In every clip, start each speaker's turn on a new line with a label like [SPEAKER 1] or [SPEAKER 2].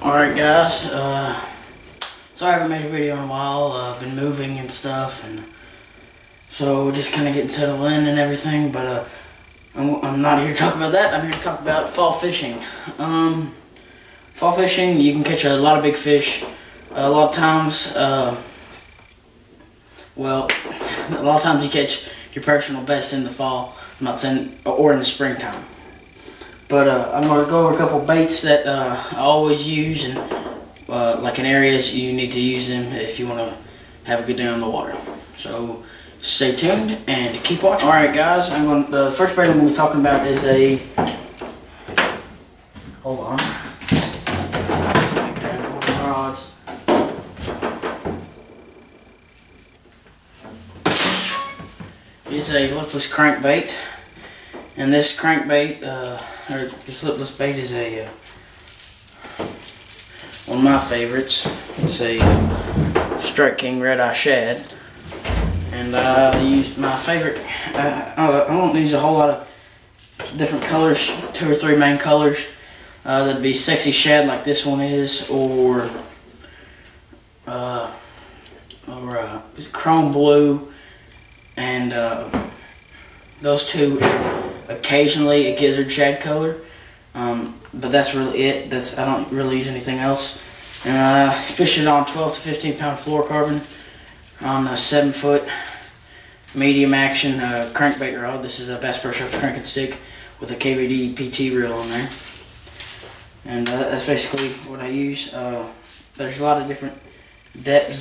[SPEAKER 1] Alright guys, sorry I haven't made a video in a while. I've been moving and stuff, and so just kind of getting settled in and everything, but I'm not here to talk about that. I'm here to talk about fall fishing. Fall fishing, you can catch a lot of big fish. A lot of times, well, a lot of times you catch your personal best in the fall. I'm not saying, or in the springtime. But I'm going to go over a couple baits that I always use, and like in areas you need to use them if you want to have a good day on the water. So stay tuned and keep watching. Alright guys, the first bait I'm going to be talking about is a, hold on, rods. It's a lipless crankbait, and this crankbait, or this lipless bait, is a one of my favorites. It's a Strike King Red Eye Shad, and I use my favorite. I don't use a whole lot of different colors, 2 or 3 main colors. That'd be Sexy Shad like this one is, or it's Chrome Blue, and those two. Occasionally a Gizzard Shad color, but that's really it. I don't really use anything else. And I fish it on 12 to 15 pound fluorocarbon on a 7-foot medium action crankbait rod. This is a Bass Pro Shops cranking stick with a KVD PT reel on there, and that's basically what I use. There's a lot of different depth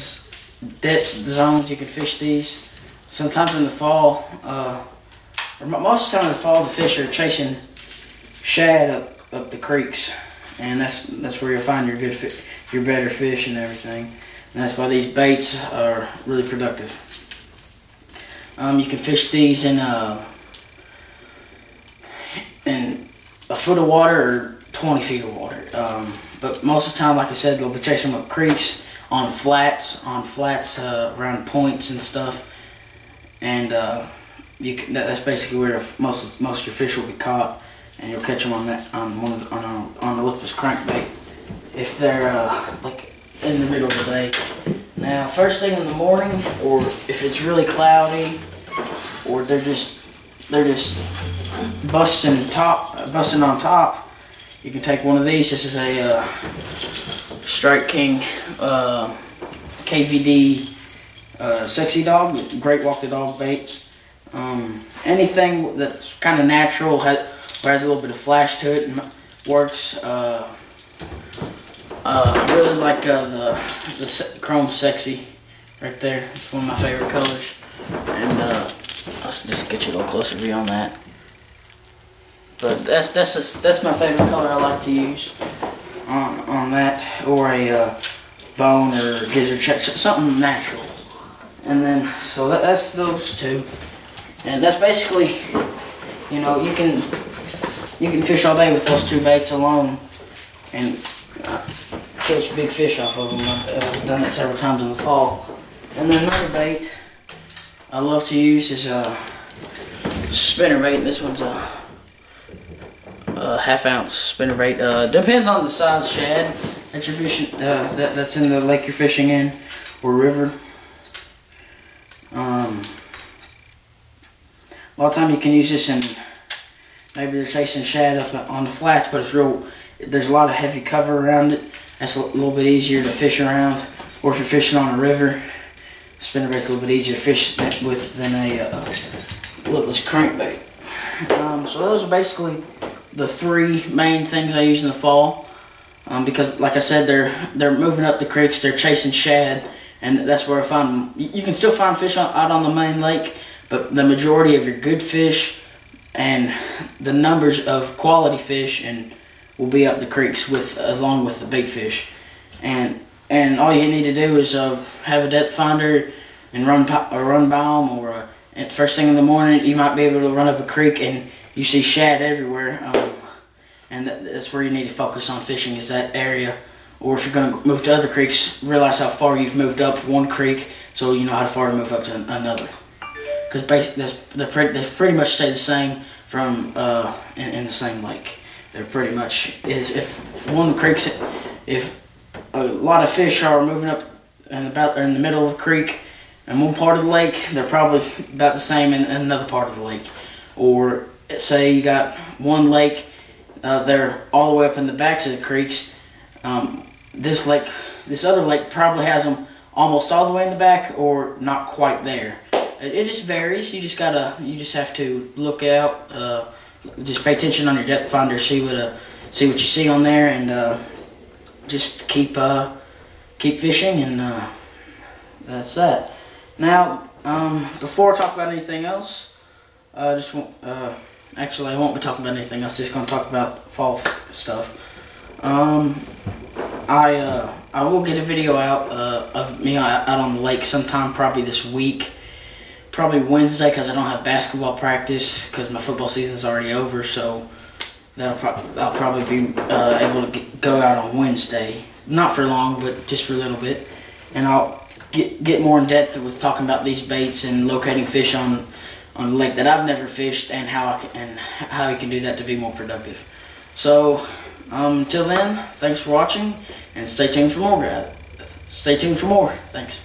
[SPEAKER 1] zones you can fish these. Sometimes in the fall, most of the time in the fall, the fish are chasing shad up the creeks, and that's where you'll find your better fish and everything. And that's why these baits are really productive. You can fish these in a foot of water or 20 feet of water. But most of the time, like I said, they'll be chasing them up creeks, on flats around points and stuff, and that's basically where most of your fish will be caught, and you'll catch them on the lipless crankbait if they're like in the middle of the day. Now, first thing in the morning, or if it's really cloudy, or they're just busting on top, you can take one of these. This is a Strike King KVD Sexy Dog, Great Walk the Dog bait. Anything that's kind of natural, has a little bit of flash to it, and works. I really like the Chrome Sexy right there. It's one of my favorite colors. And let's just get you a little closer view on that. But that's my favorite color I like to use on that, or a bone or Gizzard Shad, something natural. And then that's those two. And that's basically, you know, you can fish all day with those 2 baits alone and catch big fish off of them. I've done it several times in the fall. And then another bait I love to use is a spinner bait, and this one's a 1/2 ounce spinner bait. Depends on the size shad that you're fishing, that's in the lake you're fishing in, or river. A lot of time you can use this in, maybe they're chasing shad up on the flats, but there's a lot of heavy cover around it. That's a little bit easier to fish around. Or if you're fishing on a river, spinner bait's a little bit easier to fish with than a lipless crankbait. So those are basically the 3 main things I use in the fall, because like I said, they're moving up the creeks, they're chasing shad, and that's where I find them. You can still find fish out on the main lake, but the majority of your good fish and the numbers of quality fish will be up the creeks along with the big fish. And all you need to do is have a depth finder and run by them, or first thing in the morning you might be able to run up a creek and you see shad everywhere. And that's where you need to focus on fishing, is that area. Or if you're going to move to other creeks, realize how far you've moved up one creek, so you know how far to move up to another. Because basically they pretty much stay the same from in the same lake. They're pretty much, if one creek's if a lot of fish are moving up and about in the middle of the creek in one part of the lake, they're probably about the same in another part of the lake. Or say you got one lake, they're all the way up in the backs of the creeks. This other lake probably has them almost all the way in the back, or not quite there. It just varies. You just have to look out. Just pay attention on your depth finder, see what you see on there, and just keep fishing, and that's that. Now, before I talk about anything else, actually I won't be talking about anything else. Just gonna talk about fall stuff. I will get a video out of me out on the lake sometime, probably this week, probably Wednesday, because I don't have basketball practice because my football season's already over. So I'll probably be able to go out on Wednesday, not for long, but just for a little bit, and I'll get more in depth with talking about these baits and locating fish on the lake that I've never fished, and how you can do that to be more productive. So until then, thanks for watching, and stay tuned for more. Thanks.